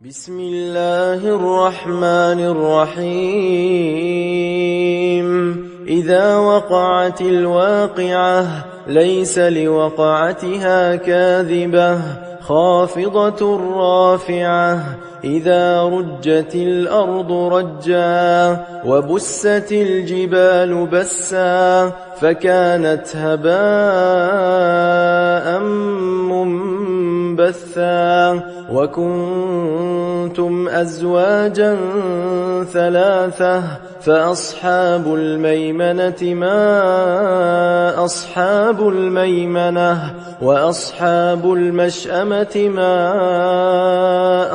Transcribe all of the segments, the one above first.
بسم الله الرحمن الرحيم إذا وقعت الواقعة ليس لوقعتها كاذبة خافضة رافعة إذا رجت الأرض رجا وبست الجبال بسا فكانت هباء منبثا وكنتم أزواجا ثلاثة فأصحاب الميمنة ما أصحاب الميمنة وأصحاب المشأمة ما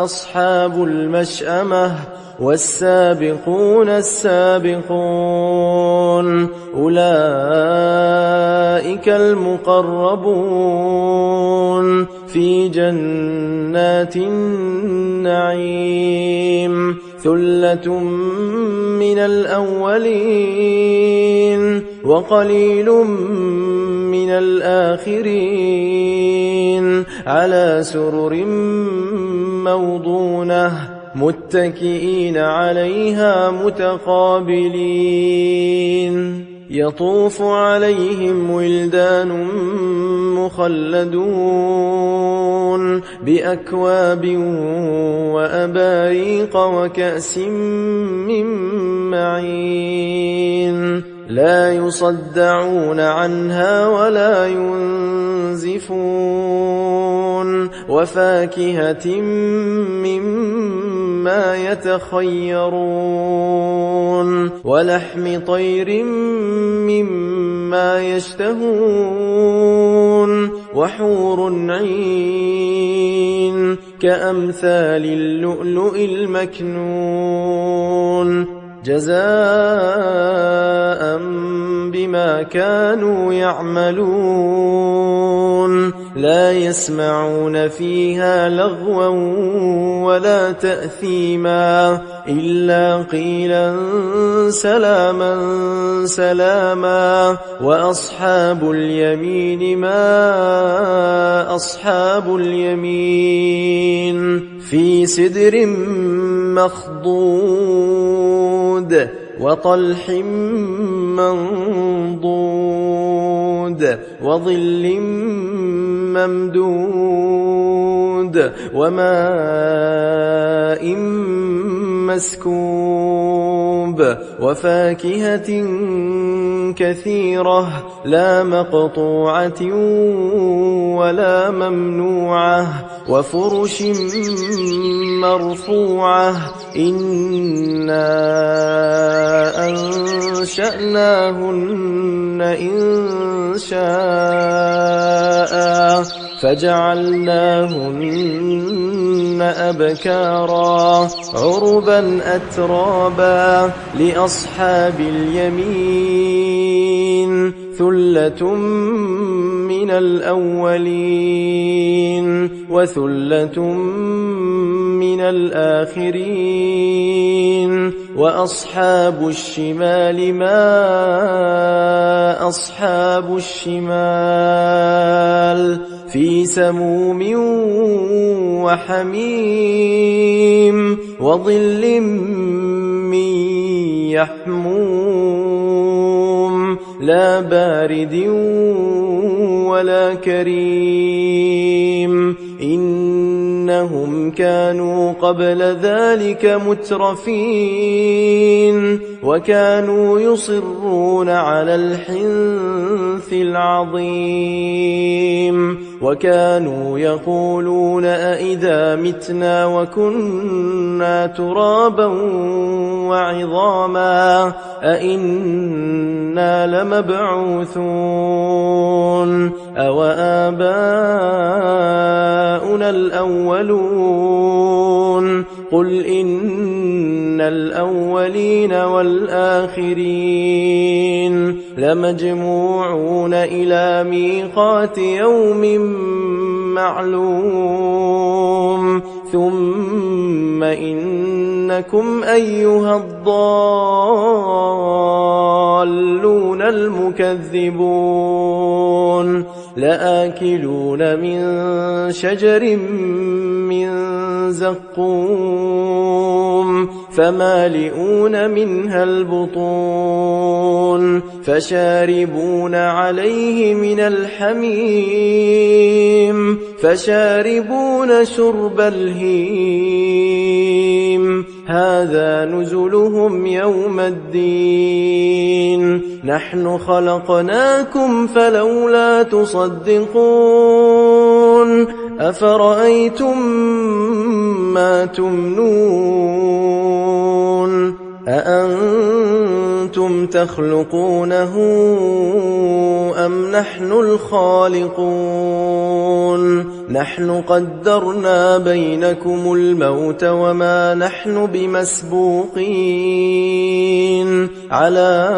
أصحاب المشأمة والسابقون السابقون أولئك المقربون في جنات النعيم ثلة من الأولين وقليل من الآخرين على سرر موضونة متكئين عليها متقابلين يطوف عليهم ولدان مخلدون بأكواب وأباريق وكأس من معين لا يصدعون عنها ولا ينزفون وفاكهة مما يتخيرون ولحم طير مما يشتهون وحور عين كأمثال اللؤلؤ المكنون جزاء بما كانوا يعملون لا يسمعون فيها لغوا ولا تأثيما إلا قيلا سلاما سلاما وأصحاب اليمين ما أصحاب اليمين في سدر مخضود وطلح منضود وظل ممدود وماء مسكوب وفاكهة كثيرة لا مقطوعة ولا ممنوعة وفرش مرفوعة إنا أنشأناهن إن شاء فجعلناهن أبكارا عربا أترابا لأصحاب اليمين ثلة من الأولين وثلة من الآخرين وأصحاب الشمال ما أصحاب الشمال في سموم وحميم وظل من يحموم لا بارد ولا كريم إنهم كانوا قبل ذلك مترفين وكانوا يصرون على الحنث العظيم وكانوا يقولون أئذا متنا وكنا ترابا وعظاما أئنا لمبعوثون أو آباؤنا الأولون قل إن الأولين والآخرين لمجموعون إلى ميقات يوم معلوم ثم إنكم أيها الضالون المكذبون لآكلون من شجر من زقوم فمالئون منها البطون فشاربون عليه من الحميم فشاربون شرب الهيم هذا نزلهم يوم الدين نحن خلقناكم فلولا تصدقون أفرأيتم ما تمنون أأنتم تخلقونه أم نحن الخالقون نحن قدرنا بينكم الموت وما نحن بمسبوقين على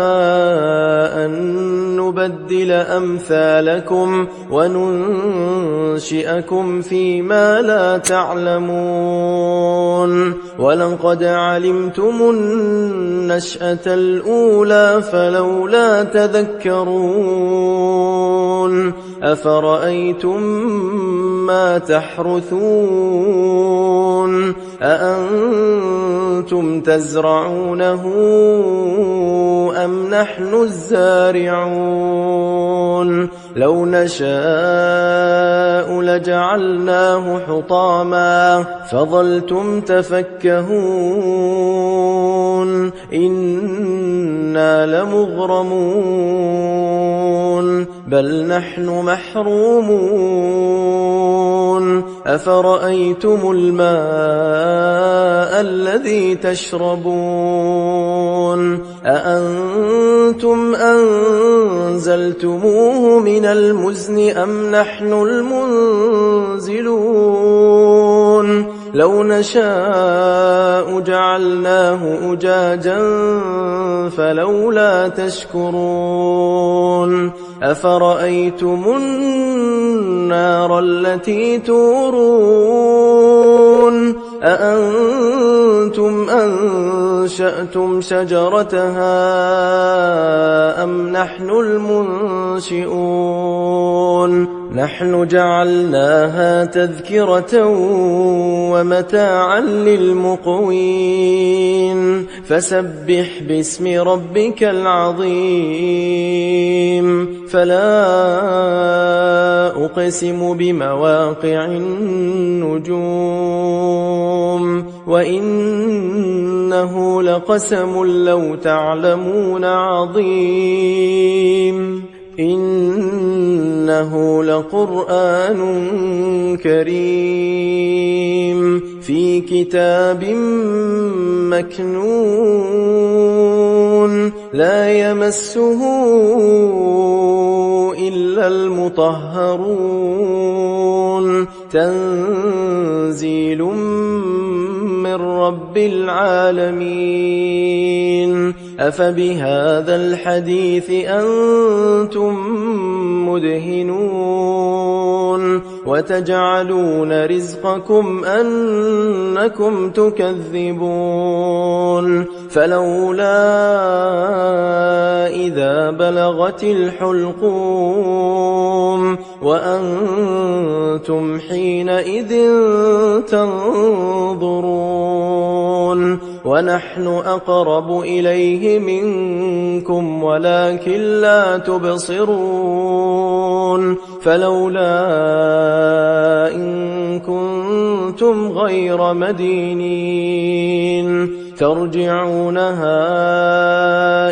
أن نبدل أمثالكم وننشئكم فيما لا تعلمون ولقد علمتم النشأة الأولى فلولا تذكرون أفرأيتم ما تحرثون أأنتم تزرعونه أم نحن الزارعون لو نشاء لجعلناه حطاما فظلتم تفكهون إنا لمغرمون بل نحن محرومون أفرأيتم الماء الذي تشربون أأنتم أنزلتموه من المزن أم نحن المنزلون لو نشاء جعلناه أجاجا فلولا تشكرون أفرأيتم النار التي تورون أأنتم أنشأتم شجرتها أم نحن المنشئون نحن جعلناها تذكرة ومتاعا للمقوين فسبح باسم ربك العظيم فلا أقسم بمواقع النجوم وإنه لقسم لو تعلمون عظيم إنه لقرآن كريم في كتاب مكنون لا يمسه إلا المطهرون تنزيل من رب العالمين أفبهذا الحديث أنتم مدهنون وتجعلون رزقكم أنكم تكذبون فلولا إذا بلغت الحلقوم وأنتم حينئذ تنظرون ونحن أقرب إليه منكم ولكن لا تبصرون فلولا إن كنتم غير مدينين ترجعونها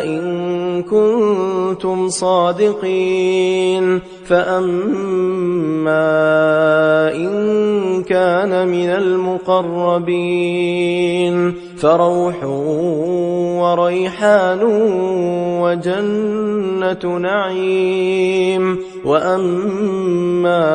إن كنتم صادقين فأما إن كان من المقربين فروح وريحان وجنة نعيم وأما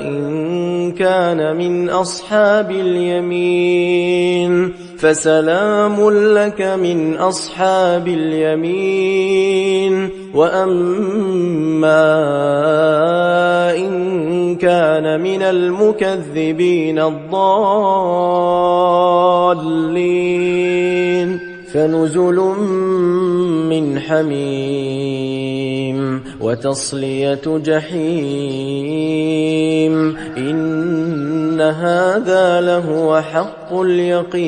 إن كان من أصحاب اليمين فسلام لك من أصحاب اليمين وأما إن كان من المكذبين الضالين فنزل من حميم وتصلية جحيم إن هذا لهو حق اليقين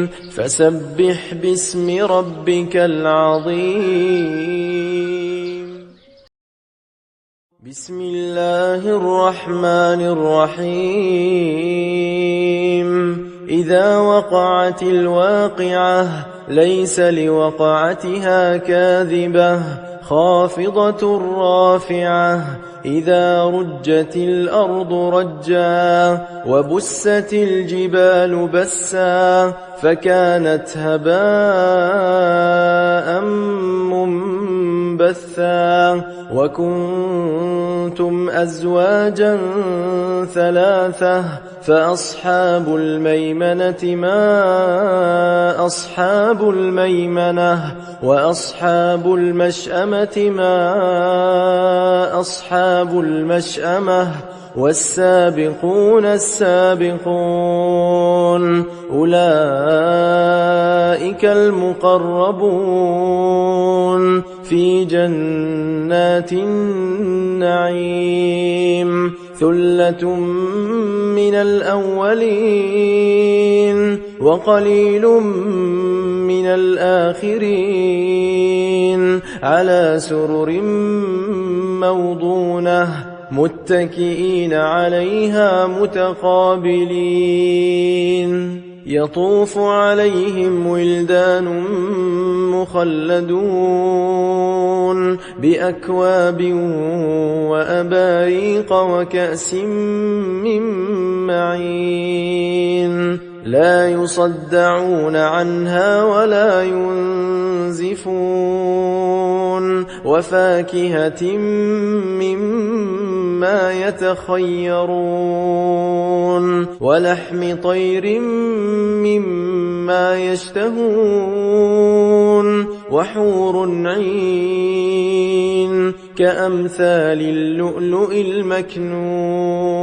فسبح باسم ربك العظيم بسم الله الرحمن الرحيم إذا وقعت الواقعة ليس لوقعتها كاذبة خافضة رافعة إذا رجت الأرض رجا وبست الجبال بسا فكانت هباء منبثا وكنتم أزواجا ثلاثة فأصحاب الميمنة ما أصحاب الميمنة وأصحاب المشأمة ما أصحاب المشأمة والسابقون السابقون أولئك المقربون في جنات النعيم ثلة من الأولين وقليل من الآخرين على سرر موضونة متكئين عليها متقابلين يطوف عليهم ولدان مخلدون بأكواب وأباريق وكأس من معين لا يصدعون عنها ولا ينزفون وفاكهة مما يتخيرون ولحم طير مما يشتهون وحور عين كأمثال اللؤلؤ المكنون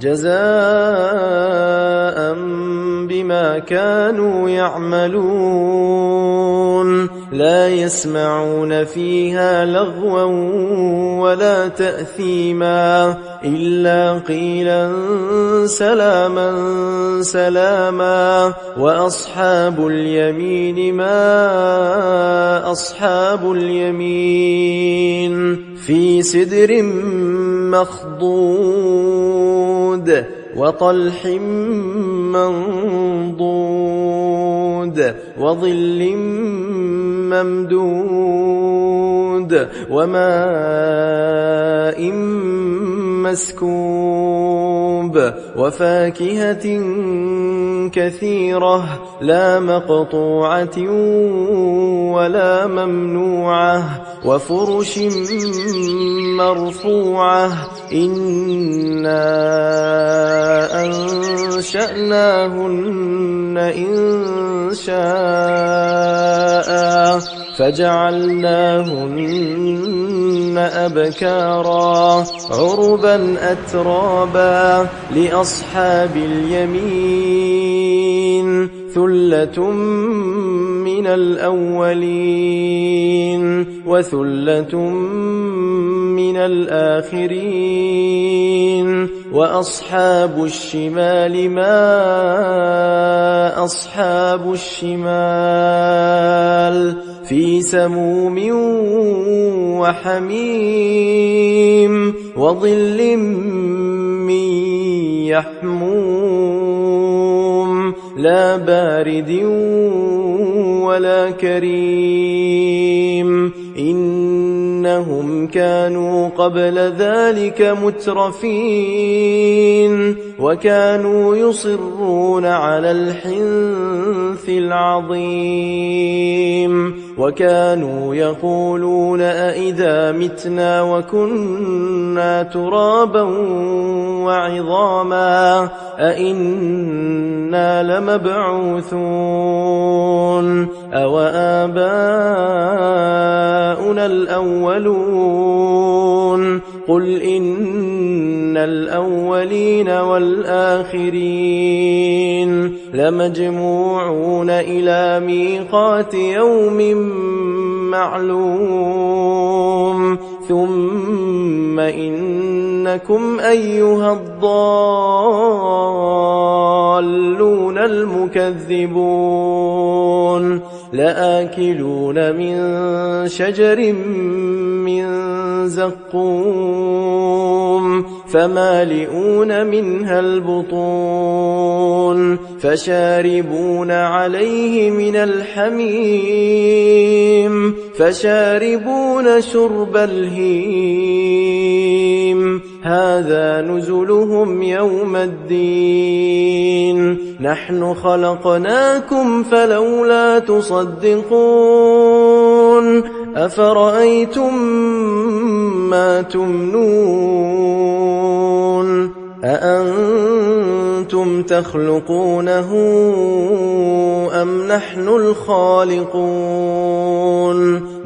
جزاء بما كانوا يعملون لا يسمعون فيها لغوا ولا تأثيما إلا قيلا سلاما سلاما وأصحاب اليمين ما أصحاب اليمين في سدر مخضود وطلح منضود وظل ممدود وماء مسكوب وفاكهة كثيرة لا مقطوعة ولا ممنوعة وفرش مرفوعة إنا أنشأناهن إن شاء فجعلناهن أبكارا عربا أترابا لأصحاب اليمين ثلة من الأولين وثلة من الآخرين وأصحاب الشمال ما أصحاب الشمال في سموم وحميم وظل من يحموم لا بارد ولا كريم إنهم كانوا قبل ذلك مترفين وكانوا يصرون على الحنث العظيم وكانوا يقولون أئذا متنا وكنا ترابا وعظاما أئنا لمبعوثون أو آباؤنا الأولون قل إن الأولين والآخرين لمجموعون إلى ميقات يوم معلوم ثم إنكم أيها الضالون المكذبون لآكلون من شجر من زقوم فمالئون منها البطون فشاربون عليه من الحميم فشاربون شرب الهيم هذا نزلهم يوم الدين نحن خلقناكم فلولا تصدقون أفرأيتم ما تمنون أأنتم تخلقونه أم نحن الخالقون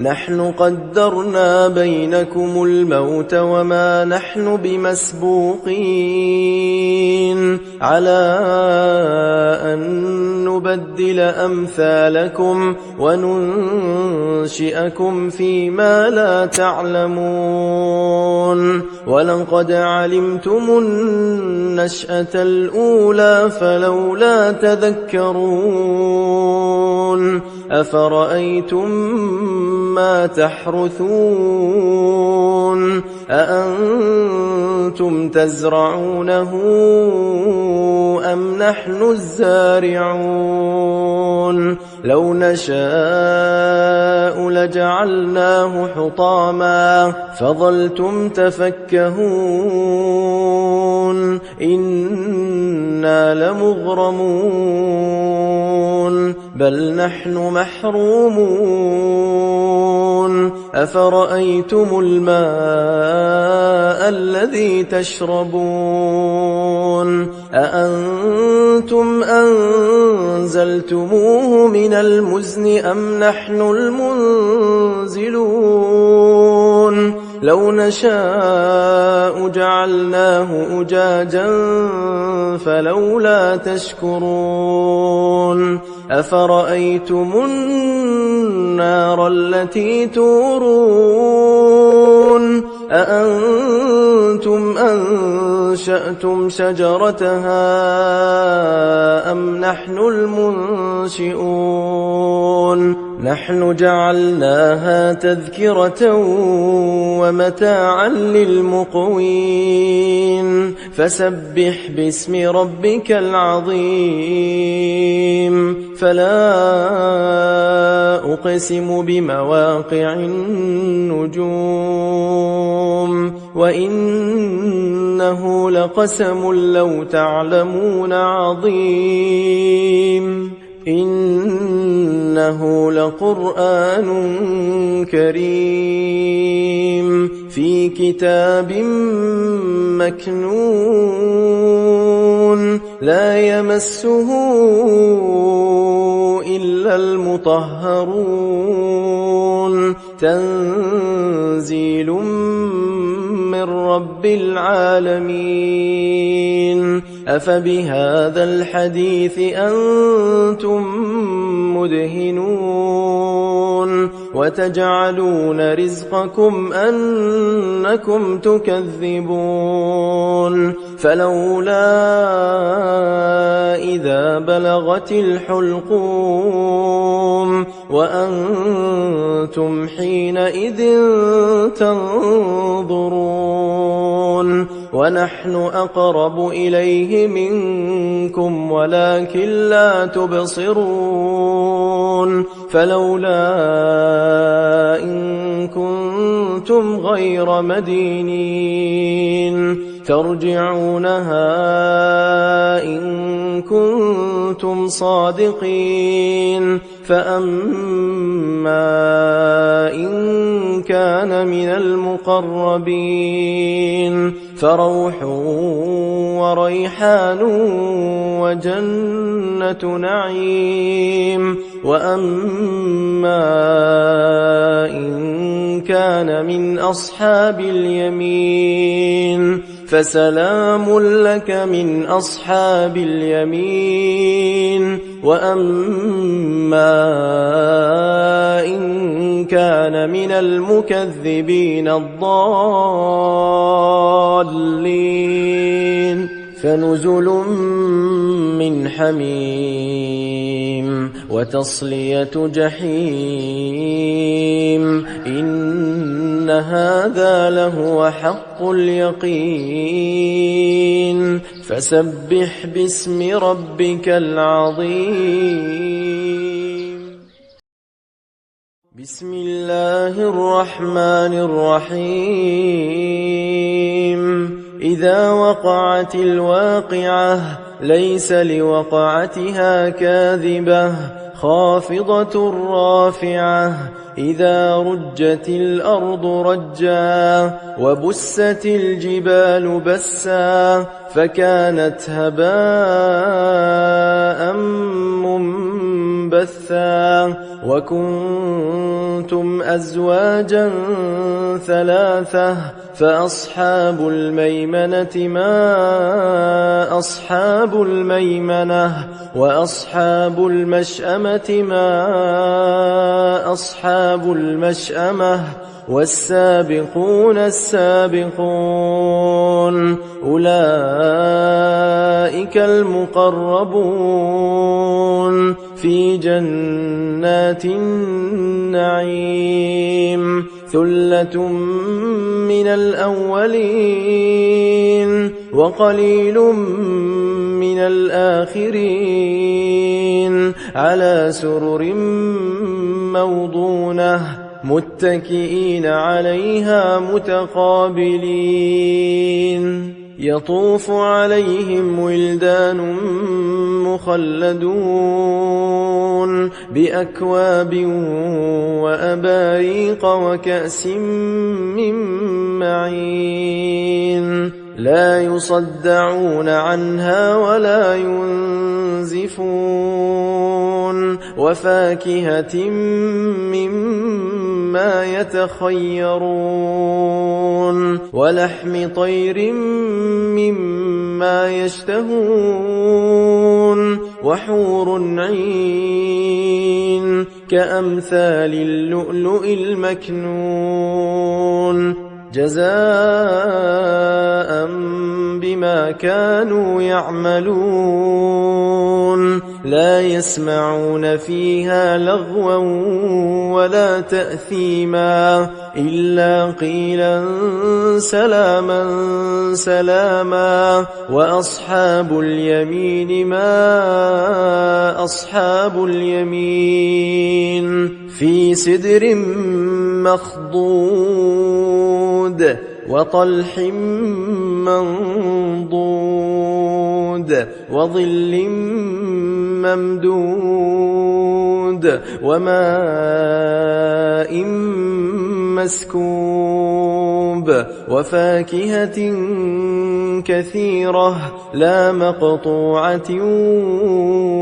نحن قدرنا بينكم الموت وما نحن بمسبوقين على أن نبدل أمثالكم وننشئكم فيما لا تعلمون ولقد علمتم النشأة الأولى فلولا تذكرون أفرأيتم ما تحرثون أأنتم تزرعونه أم نحن الزارعون لو نشاء لجعلناه حطاما فظلتم تفكهون إنا لمغرمون بل نحن محرومون أفرأيتم الماء الذي تشربون أأنتم أنزلتموه من المزن أم نحن المنزلون لو نشاء جعلناه أجاجا فلولا تشكرون أفرأيتم النار التي تورون أأنتم أنشأتم شجرتها أم نحن المنشئون نحن جعلناها تذكرة ومتاعا للمقوين فسبح باسم ربك العظيم فلا أقسم بمواقع النجوم وإنه لقسم لو تعلمون عظيم إنه لقرآن كريم في كتاب مكنون لا يمسه إلا المطهرون تنزيل من رب العالمين أفبهذا الحديث أنتم مدهنون وتجعلون رزقكم أنكم تكذبون فلولا إذا بلغت الحلقوم وأنتم حينئذ تنظرون ونحن أقرب إليه منكم ولكن لا تبصرون فلولا إن كنتم غير مدينين ترجعونها إن كنتم صادقين فأما إن كان من المقربين فروح وريحان وجنة نعيم وأما إن كان من أصحاب اليمين فسلام لك من أصحاب اليمين وأما إن كان من المكذبين الضالين فنزل من حميم وتصلية جحيم إن هذا لهو حق اليقين فسبح باسم ربك العظيم بسم الله الرحمن الرحيم إذا وقعت الواقعة ليس لوقعتها كاذبة خافضة رافعة إذا رجت الأرض رجا وبست الجبال بسا فكانت هباء منبثا وكنتم أزواجا ثلاثة فأصحاب الميمنة ما أصحاب الميمنة وأصحاب المشأمة ما أصحاب المشأمة والسابقون السابقون أولئك المقربون في جنات النعيم ثلة من الأولين وقليل من الآخرين على سرر موضونة متكئين عليها متقابلين يطوف عليهم ولدان مخلدون بأكواب وأباريق وكأس من معين لا يصدعون عنها ولا ينزفون وفاكهة مما يتخيرون ولحم طير مما يشتهون وحور عين كأمثال اللؤلؤ المكنون جزاء بما كانوا يعملون لا يسمعون فيها لغوا ولا تأثيما إلا قيلا سلاما سلاما وأصحاب اليمين ما أصحاب اليمين في سدر مخضود وطلح منضود وظل ممدود وماء مسكوب وفاكهة كثيرة لا مقطوعة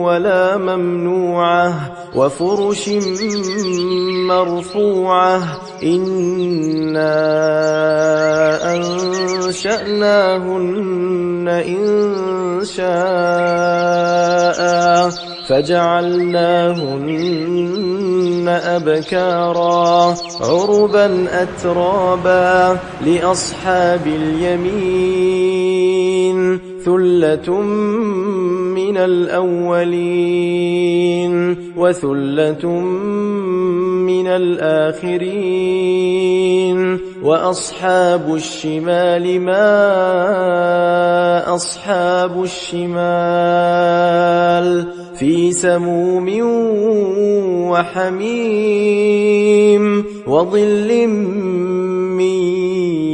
ولا ممنوعة وفرش مرفوعة إنا أنشأناهن إنشاء فجعلناهن أبكارا عربا أترابا لأصحاب اليمين ثلة من الأولين وثلة من الآخرين وأصحاب الشمال ما أصحاب الشمال في سموم وحميم وظل من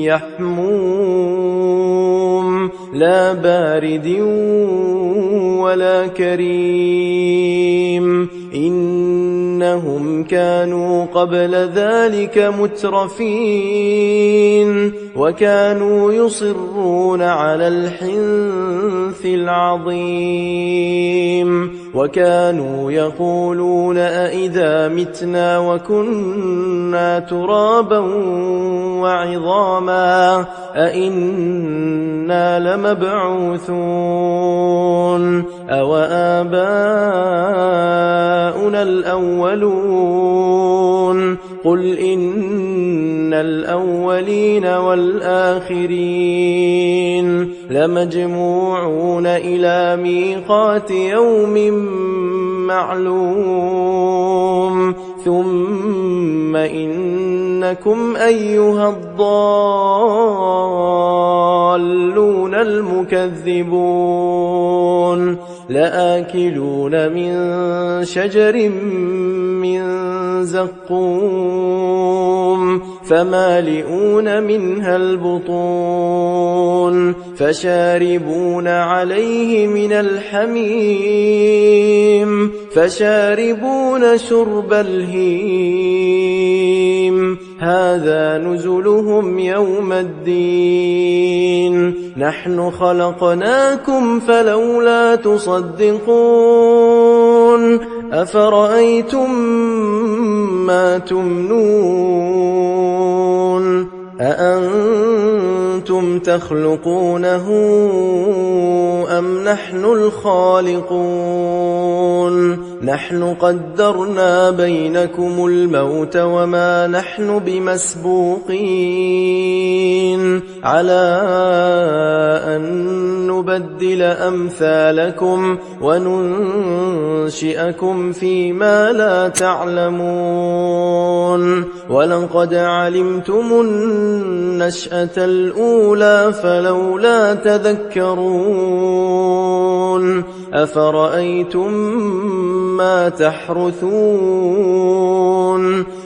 يحموم لا بارد ولا كريم إنهم كانوا قبل ذلك مترفين وكانوا يصرون على الحنث العظيم وكانوا يقولون أئذا متنا وكنا ترابا وعظاما أئنا لمبعوثون أو آباؤنا الأولون قل إن الأولين والآخرين لمجموعون إلى ميقات يوم معلوم ثم إنكم أيها الضالون المكذبون لآكلون من شجر من زقوم فمالئون منها البطون فشاربون عليه من الحميم فشاربون شرب الهيم هذا نزلهم يوم الدين نحن خلقناكم فلولا تصدقون أفرأيتم ما تمنون أأنتم تخلقونه أم نحن الخالقون نحن قدرنا بينكم الموت وما نحن بمسبوقين على أن نبدل أمثالكم وننشئكم فيما لا تعلمون ولقد علمتم النشأة الأولى فلولا تذكرون أفرأيتم ما تحرثون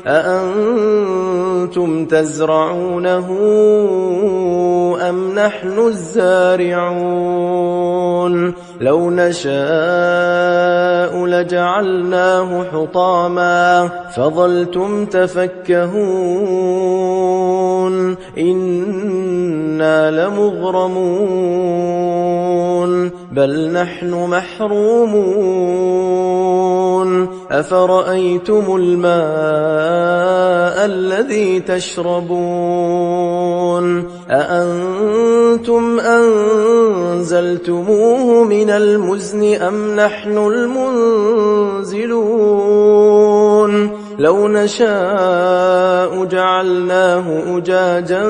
أأنتم تزرعونه أم نحن الزارعون لو نشاء لجعلناه حطاما فظلتم تفكهون إنا لمغرمون بل نحن محرومون أفرأيتم الماء الذي تشربون أأنتم أنزلتموه من المزن أم نحن المنزلون لو نشاء جعلناه أجاجا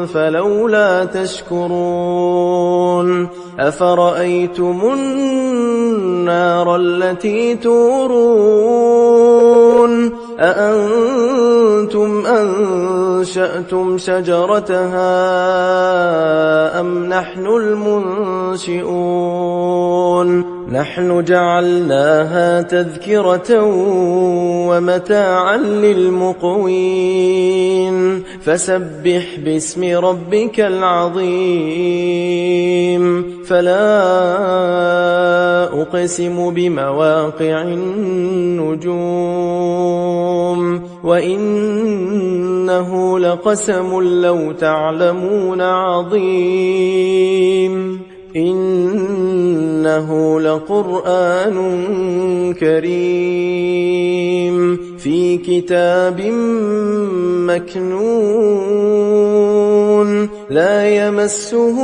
فلولا تشكرون أفرأيتم النار التي تورون أأنتم أنشأتم شجرتها أم نحن المنشئون نحن جعلناها تذكرة ومتاعا للمقوين فسبح باسم ربك العظيم فلا أقسم بمواقع النجوم وإنه لقسم لو تعلمون عظيم إنه لقرآن كريم في كتاب مكنون لا يمسه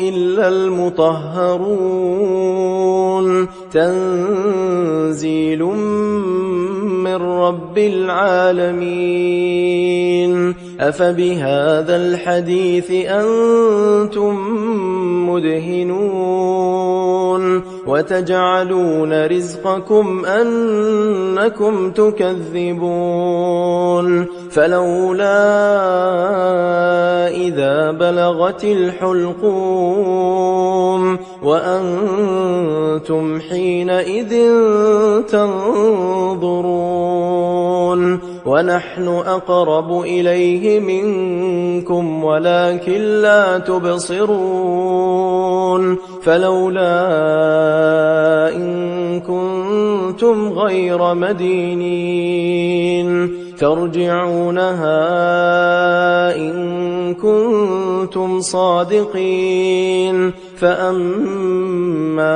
إلا المطهرون تنزيل من رب العالمين أفبهذا الحديث أنتم مدهنون وتجعلون رزقكم أنكم تكذبون فلولا إذا بلغت الحلقوم وأنتم حينئذ تنظرون ونحن أقرب إليه منكم ولكن لا تبصرون فلولا إن كنتم غير مدينين ترجعونها إن كنتم كنتم صادقين فأما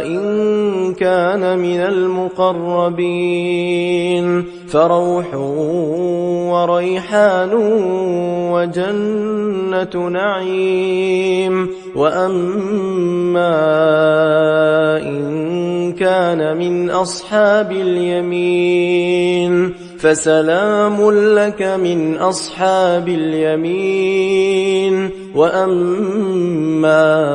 إن كان من المقربين فروح وريحان وجنة نعيم وأما إن كان من أصحاب اليمين فسلام لك من أصحاب اليمين وأما